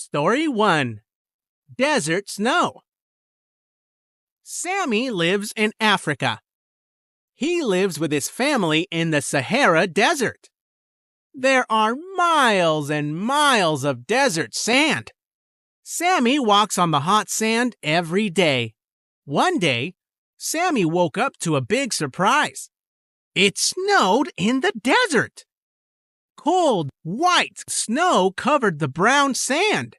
Story 1. Desert Snow. Sammy lives in Africa. He lives with his family in the Sahara Desert. There are miles and miles of desert sand. Sammy walks on the hot sand every day. One day, Sammy woke up to a big surprise. It snowed in the desert. Cold, white snow covered the brown sand.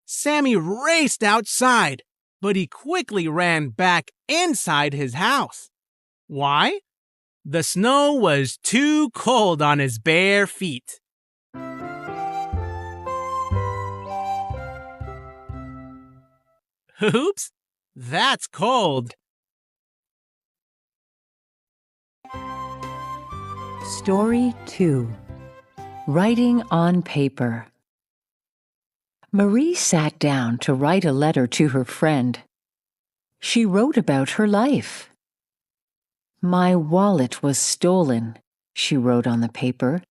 Sammy raced outside, but he quickly ran back inside his house. Why? The snow was too cold on his bare feet. Oops, that's cold. Story 2. Writing on Paper. Marie sat down to write a letter to her friend. She wrote about her life. "My wallet was stolen," she wrote on the paper.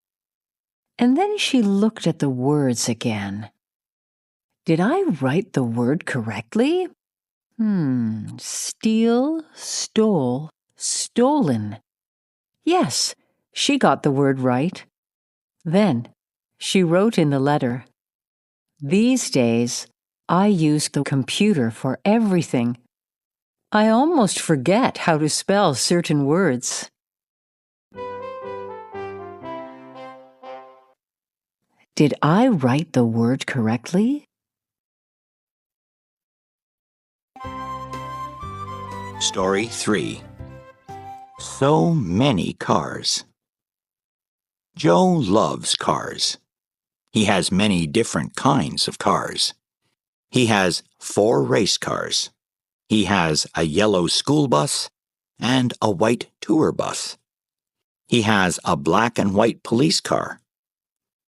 And then she looked at the words again. Did I write the word correctly? Steal, stole, stolen. Yes, she got the word right. Then she wrote in the letter, "These days, I use the computer for everything. I almost forget how to spell certain words." Did I write the word correctly? Story 3. So many cars. Joe loves cars. He has many different kinds of cars. He has 4 race cars. He has a yellow school bus and a white tour bus. He has a black and white police car.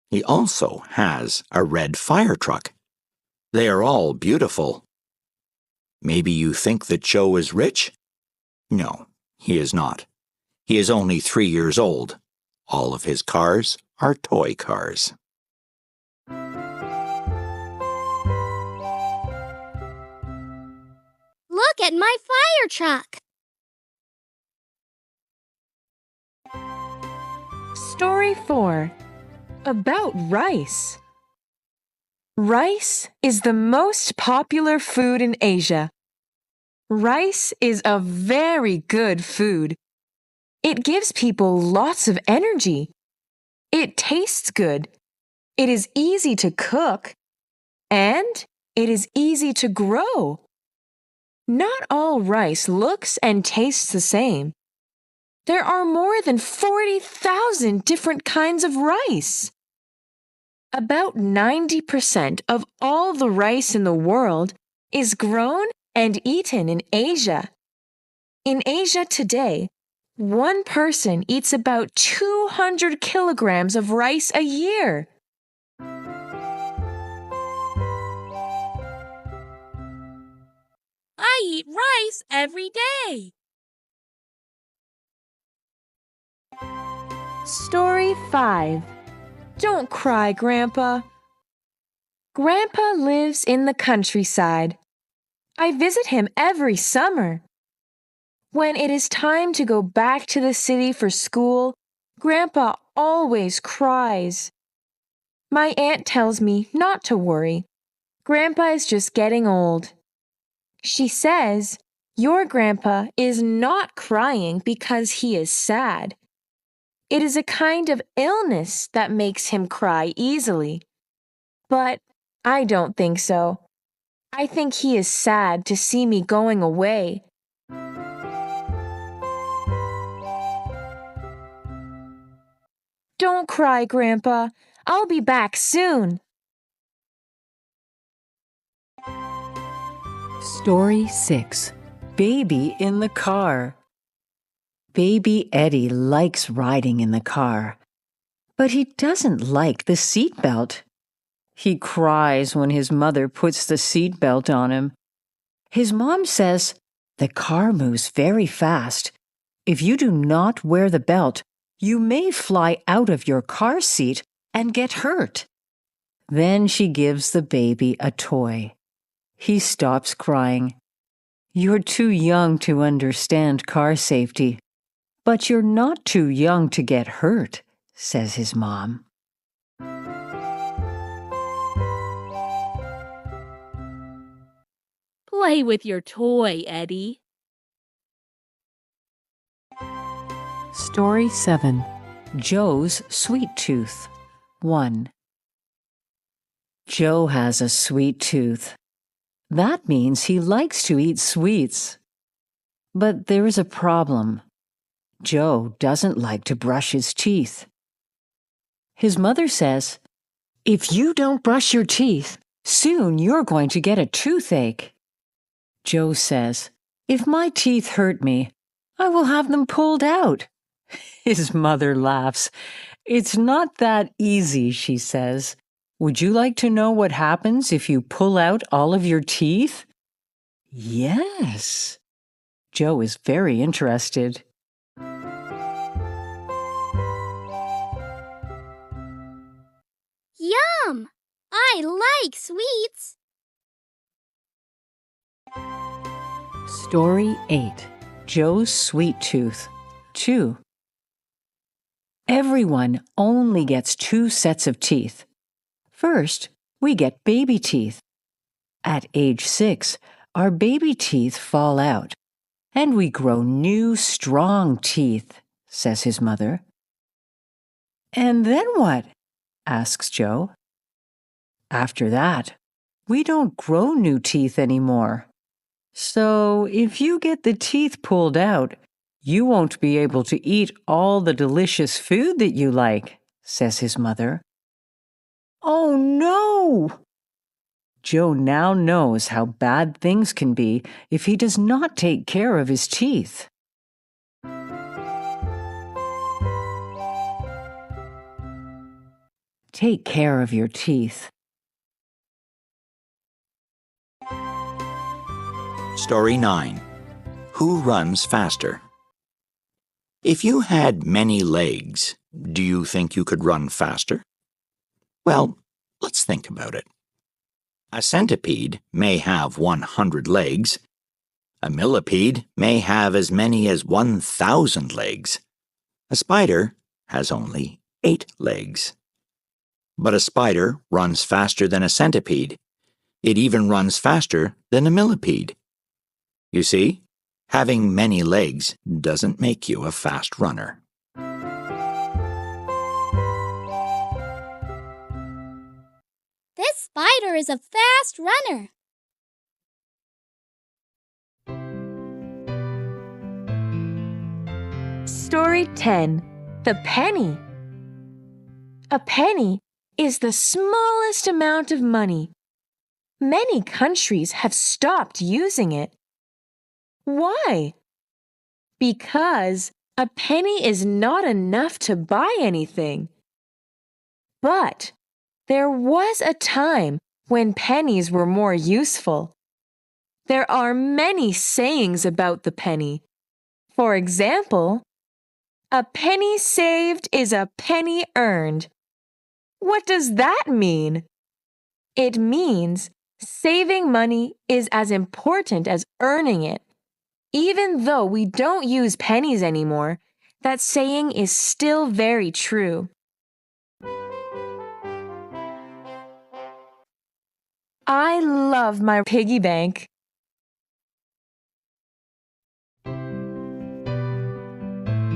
He also has a red fire truck. They are all beautiful. Maybe you think that Joe is rich? No, he is not. He is only 3 years old. All of his cars are toy cars. Look at my fire truck. Story 4. About rice. Rice is the most popular food in Asia. Rice is a very good food. It gives people lots of energy. It tastes good. It is easy to cook. And it is easy to grow. Not all rice looks and tastes the same. There are more than 40,000 different kinds of rice. About 90% of all the rice in the world is grown and eaten in Asia. In Asia today, one person eats about 200 kilograms of rice a year. I eat rice every day. Story 5. Don't cry, Grandpa. Grandpa lives in the countryside. I visit him every summer. When it is time to go back to the city for school, Grandpa always cries. My aunt tells me not to worry. Grandpa is just getting old. She says, "Your grandpa is not crying because he is sad. It is a kind of illness that makes him cry easily." But I don't think so. I think he is sad to see me going away. Don't cry, Grandpa. I'll be back soon. Story 6. Baby in the Car. Baby Eddie likes riding in the car, but he doesn't like the seatbelt. He cries when his mother puts the seatbelt on him. His mom says, "The car moves very fast. If you do not wear the belt, you may fly out of your car seat and get hurt." Then she gives the baby a toy. He stops crying. You're too young to understand car safety, but you're not too young to get hurt, says his mom. Play with your toy, Eddie. Story 7. Joe's Sweet Tooth. 1. Joe has a sweet tooth. That means he likes to eat sweets. But there is a problem. Joe doesn't like to brush his teeth. His mother says, "If you don't brush your teeth, soon you're going to get a toothache." Joe says, "If my teeth hurt me, I will have them pulled out." His mother laughs. "It's not that easy," she says. "Would you like to know what happens if you pull out all of your teeth?" Yes. Joe is very interested. Yum! I like sweets. Story 8. Joe's Sweet Tooth. 2. Everyone only gets 2 sets of teeth. First, we get baby teeth. At age 6, our baby teeth fall out, and we grow new, strong teeth, says his mother. And then what? Asks Joe. After that, we don't grow new teeth anymore. So if you get the teeth pulled out, you won't be able to eat all the delicious food that you like, says his mother. Oh no! Joe now knows how bad things can be if he does not take care of his teeth. Take care of your teeth. Story 9. Who runs faster? If you had many legs, do you think you could run faster? Well, let's think about it. A centipede may have 100 legs. A millipede may have as many as 1,000 legs. A spider has only 8 legs. But a spider runs faster than a centipede. It even runs faster than a millipede. You see, having many legs doesn't make you a fast runner. This spider is a fast runner. Story 10. The penny. A penny is the smallest amount of money. Many countries have stopped using it. Why? Because a penny is not enough to buy anything. But there was a time when pennies were more useful. There are many sayings about the penny. For example, a penny saved is a penny earned. What does that mean? It means saving money is as important as earning it. Even though we don't use pennies anymore, that saying is still very true. I love my piggy bank.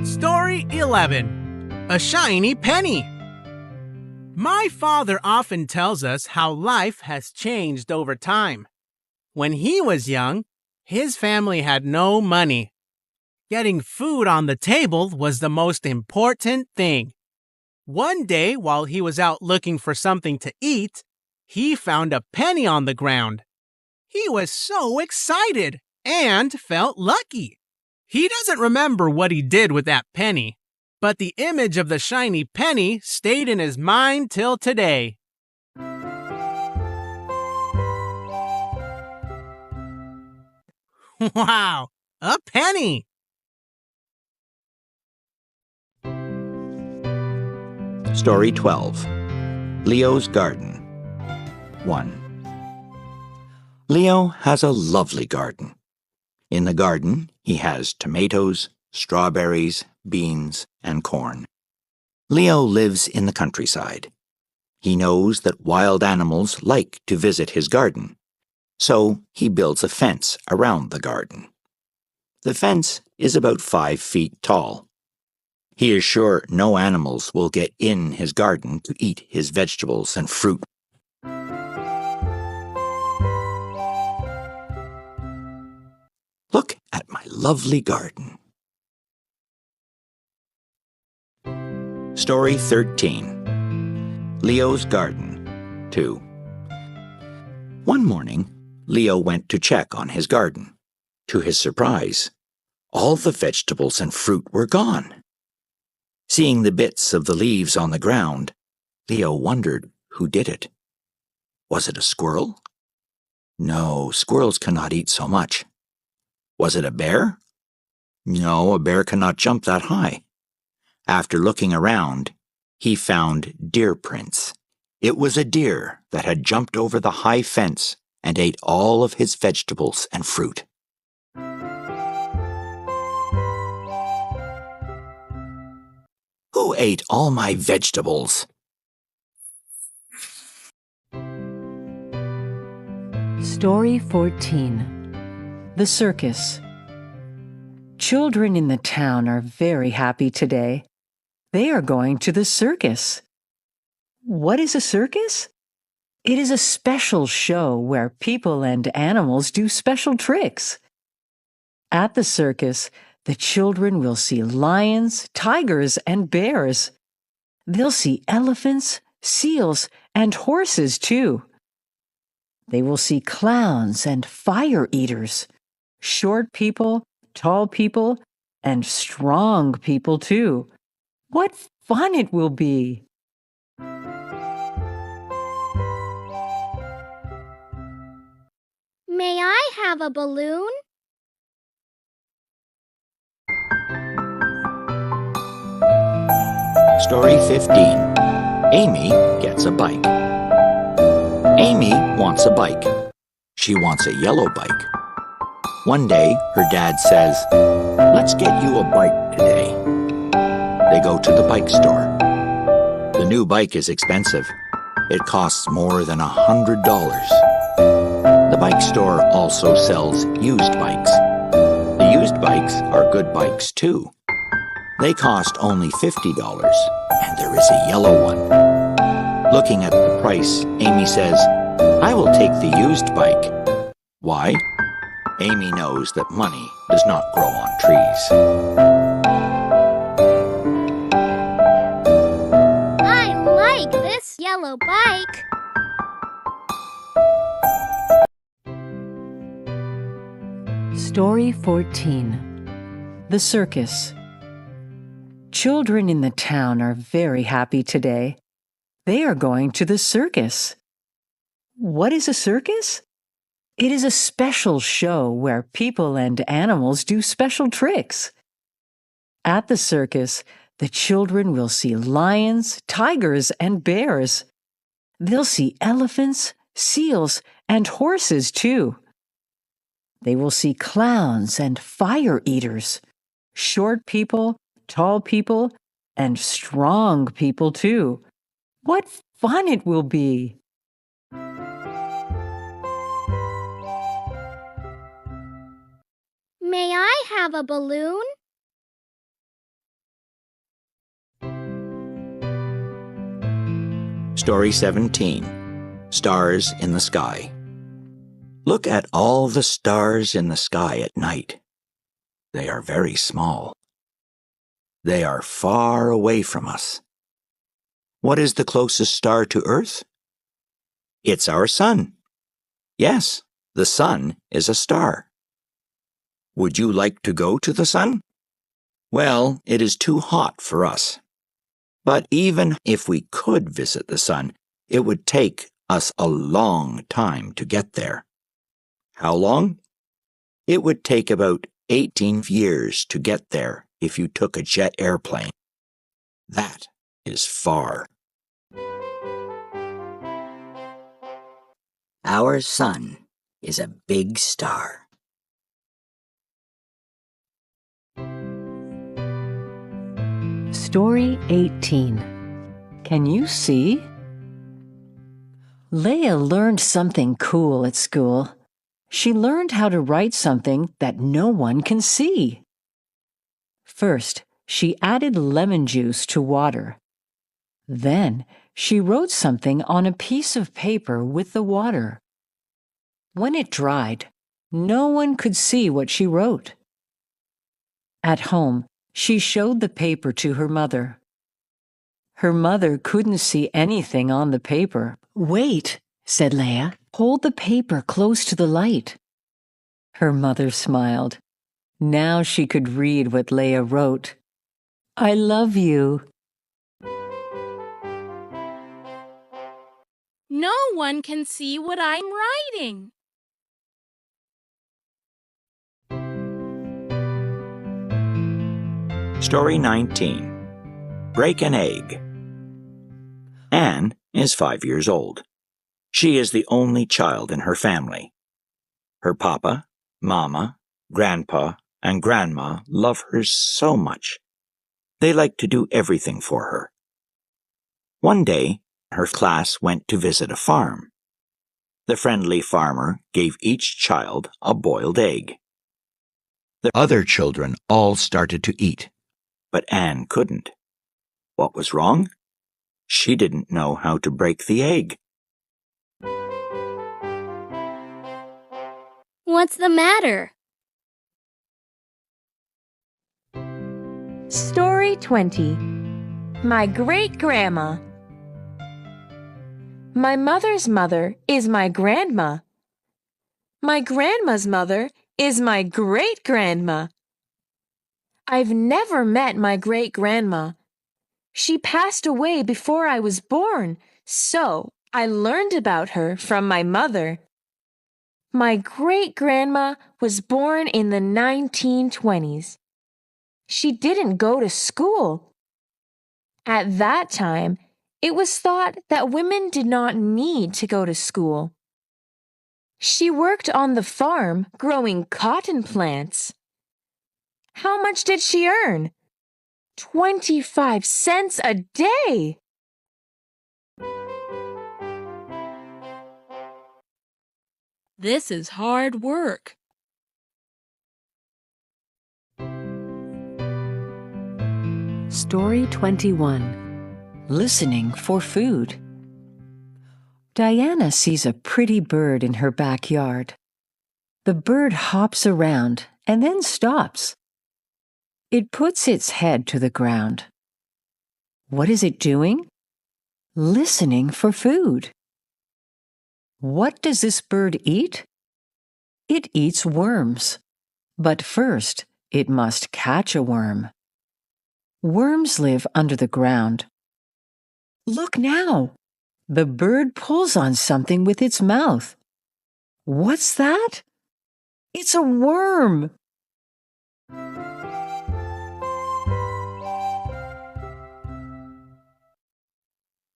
Story 11. A Shiny Penny. My father often tells us how life has changed over time. When he was young, his family had no money. Getting food on the table was the most important thing. One day, while he was out looking for something to eat, he found a penny on the ground. He was so excited and felt lucky. He doesn't remember what he did with that penny, but the image of the shiny penny stayed in his mind till today. Wow, a penny! Story 12. Leo's Garden. 1. Leo has a lovely garden. In the garden, he has tomatoes, strawberries, beans, and corn. Leo lives in the countryside. He knows that wild animals like to visit his garden, so he builds a fence around the garden. The fence is about 5 feet tall. He is sure no animals will get in his garden to eat his vegetables and fruit. Look at my lovely garden. Story 13. Leo's Garden 2. One morning, Leo went to check on his garden. To his surprise, all the vegetables and fruit were gone. Seeing the bits of the leaves on the ground, Leo wondered who did it. Was it a squirrel? No, squirrels cannot eat so much. Was it a bear? No, a bear cannot jump that high. After looking around, he found deer prints. It was a deer that had jumped over the high fence and ate all of his vegetables and fruit. Who ate all my vegetables? Story 14. The Circus. Children in the town are very happy today. They are going to the circus. What is a circus? It is a special show where people and animals do special tricks. At the circus, the children will see lions, tigers, and bears. They'll see elephants, seals, and horses too. They will see clowns and fire eaters, short people, tall people, and strong people too. What fun it will be! May I have a balloon? Story 15. Amy gets a bike. Amy wants a bike. She wants a yellow bike. One day, her dad says, "Let's get you a bike today." They go to the bike store. The new bike is expensive. It costs more than $100. The bike store also sells used bikes. The used bikes are good bikes too. They cost only $50, and there is a yellow one. Looking at the price, Amy says, "I will take the used bike." Why? Amy knows that money does not grow on trees. I like this yellow bike. Story 14. The Circus. Children in the town are very happy today. They are going to the circus. What is a circus? It is a special show where people and animals do special tricks. At the circus, the children will see lions, tigers, and bears. They'll see elephants, seals, and horses too. They will see clowns and fire eaters, short people, tall people, and strong people too. What fun it will be! May I have a balloon? Story 17. Stars in the Sky. Look at all the stars in the sky at night. They are very small. They are far away from us. What is the closest star to Earth? It's our sun. Yes, the sun is a star. Would you like to go to the sun? Well, it is too hot for us. But even if we could visit the sun, it would take us a long time to get there. How long? It would take about 18 years to get there if you took a jet airplane. That is far. Our sun is a big star. Story 18. Can you see? Leia learned something cool at school. She learned how to write something that no one can see. First, she added lemon juice to water. Then, she wrote something on a piece of paper with the water. When it dried, no one could see what she wrote. At home, she showed the paper to her mother. Her mother couldn't see anything on the paper. "Wait," said Leia. "Hold the paper close to the light." Her mother smiled. Now she could read what Leia wrote. "I love you." No one can see what I'm writing. Story 19. Break an Egg. Anne is 5 years old. She is the only child in her family. Her papa, mama, grandpa, and grandma love her so much. They like to do everything for her. One day, her class went to visit a farm. The friendly farmer gave each child a boiled egg. The other children all started to eat, but Anne couldn't. What was wrong? She didn't know how to break the egg. What's the matter? Story 20. My Great-Grandma. My mother's mother is my grandma. My grandma's mother is my great-grandma. I've never met my great-grandma. She passed away before I was born, so I learned about her from my mother. My great-grandma was born in the 1920s. She didn't go to school. At that time, it was thought that women did not need to go to school. She worked on the farm growing cotton plants. How much did she earn? 25 cents a day. This is hard work. Story 21. Listening for food. Diana sees a pretty bird in her backyard. The bird hops around and then stops. It puts its head to the ground. What is it doing? Listening for food. What does this bird eat? It eats worms. But first, it must catch a worm. Worms live under the ground. Look now! The bird pulls on something with its mouth. What's that? It's a worm!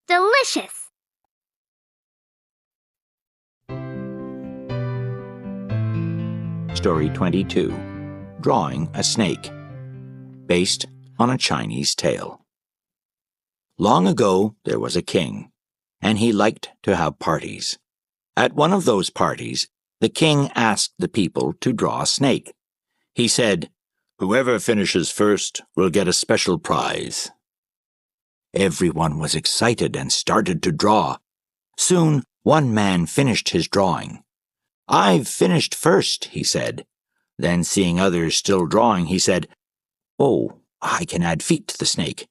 Delicious! Story 22. Drawing a Snake. Based on a Chinese tale. Long ago, there was a king, and he liked to have parties. At one of those parties, the king asked the people to draw a snake. He said, "Whoever finishes first will get a special prize." Everyone was excited and started to draw. Soon, one man finished his drawing. "I've finished first," he said. Then, seeing others still drawing, he said, "Oh, I can add feet to the snake."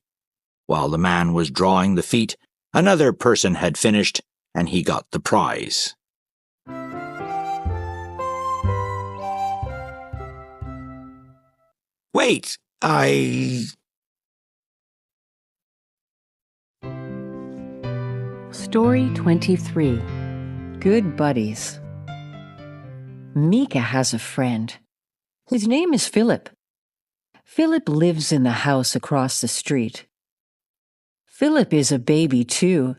While the man was drawing the feet, another person had finished, and he got the prize. Wait, Story 23. Good Buddies. Mika has a friend. His name is Philip. Philip lives in the house across the street. Philip is a baby too.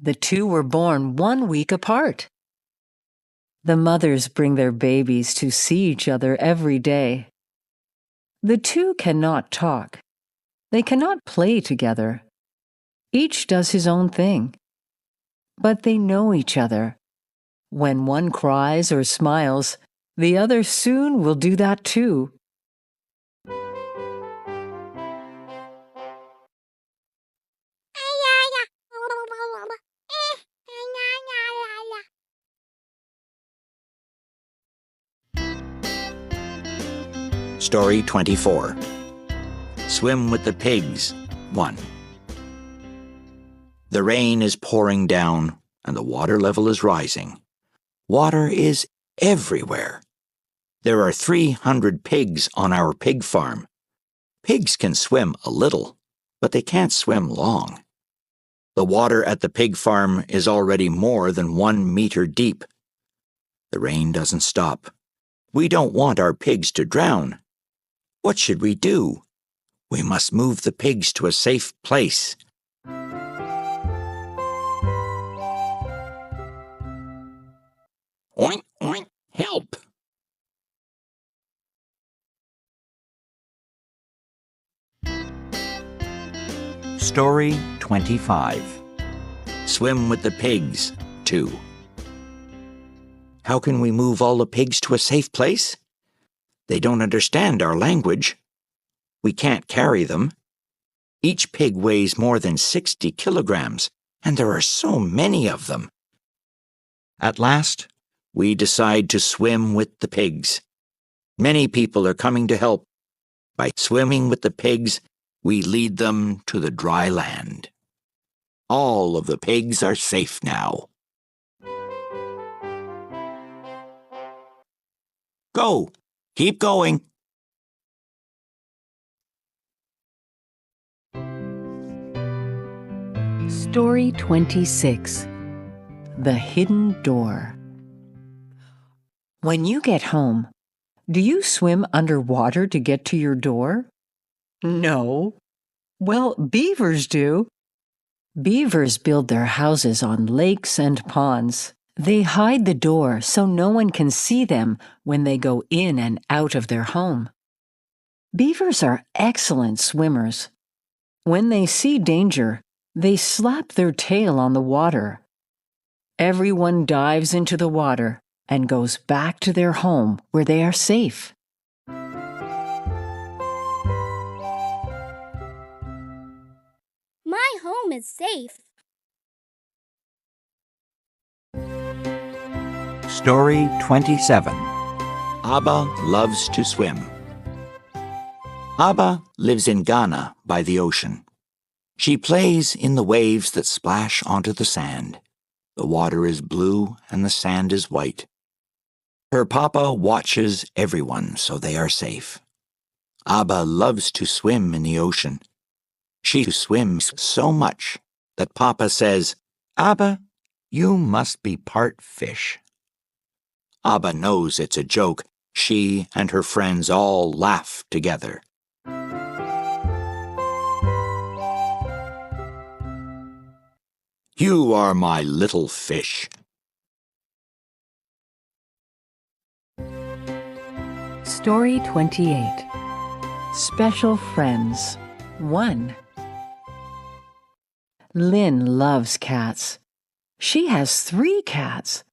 The two were born 1 week apart. The mothers bring their babies to see each other every day. The two cannot talk. They cannot play together. Each does his own thing. But they know each other. When one cries or smiles, the other soon will do that too. Story 24. Swim with the Pigs 1. The rain is pouring down and the water level is rising. Water is everywhere. There are 300 pigs on our pig farm. Pigs can swim a little, but they can't swim long. The water at the pig farm is already more than 1 meter deep. The rain doesn't stop. We don't want our pigs to drown. What should we do? We must move the pigs to a safe place. Oink, oink, help! Story 25. Swim with the Pigs 2. How can we move all the pigs to a safe place? They don't understand our language. We can't carry them. Each pig weighs more than 60 kilograms, and there are so many of them. At last, we decide to swim with the pigs. Many people are coming to help. By swimming with the pigs, we lead them to the dry land. All of the pigs are safe now. Go! Keep going! Story 26. The Hidden Door. When you get home, do you swim underwater to get to your door? No. Well, beavers do. Beavers build their houses on lakes and ponds. They hide the door so no one can see them when they go in and out of their home. Beavers are excellent swimmers. When they see danger, they slap their tail on the water. Everyone dives into the water and goes back to their home where they are safe. My home is safe. Story 27. Abba loves to swim. Abba lives in Ghana by the ocean. She plays in the waves that splash onto the sand. The water is blue and the sand is white. Her papa watches everyone so they are safe. Abba loves to swim in the ocean. She swims so much that Papa says, "Abba, you must be part fish." Abba knows it's a joke. She and her friends all laugh together. You are my little fish. Story 28. Special Friends 1. Lynn loves cats. She has 3 cats.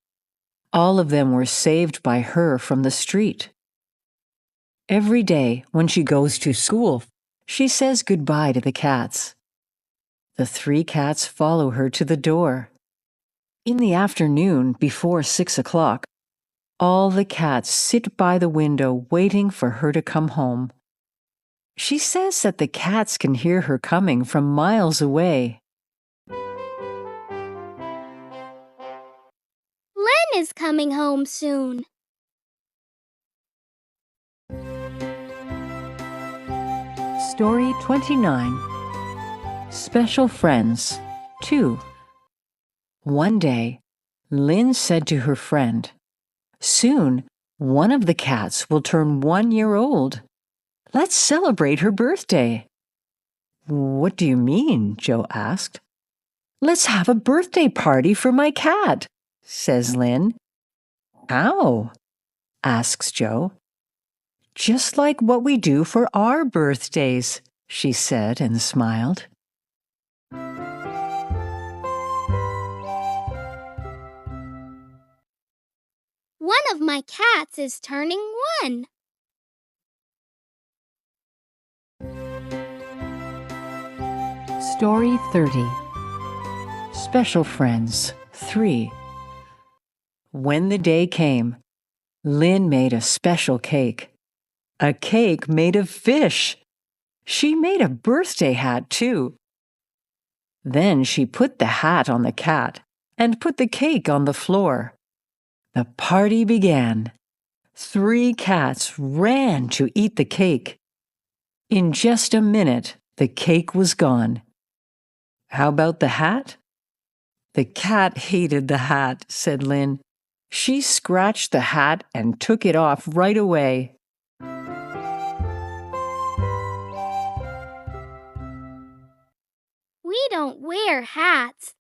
All of them were saved by her from the street. Every day when she goes to school, she says goodbye to the cats. The 3 cats follow her to the door. In the afternoon, before 6 o'clock, all the cats sit by the window waiting for her to come home. She says that the cats can hear her coming from miles away. Lynn is coming home soon. Story 29. Special Friends 2. One day, Lynn said to her friend, "Soon, one of the cats will turn 1 year old. Let's celebrate her birthday." "What do you mean?" Joe asked. Let's have a birthday party for my cat, says Lynn. How? Asks Joe. Just like what we do for our birthdays, she said and smiled. One of my cats is turning 1. Story 30. Special Friends 3. When the day came, Lynn made a special cake. A cake made of fish. She made a birthday hat, too. Then she put the hat on the cat and put the cake on the floor. The party began. 3 cats ran to eat the cake. In just a minute, the cake was gone. How about the hat? The cat hated the hat, said Lynn. She scratched the hat and took it off right away. We don't wear hats.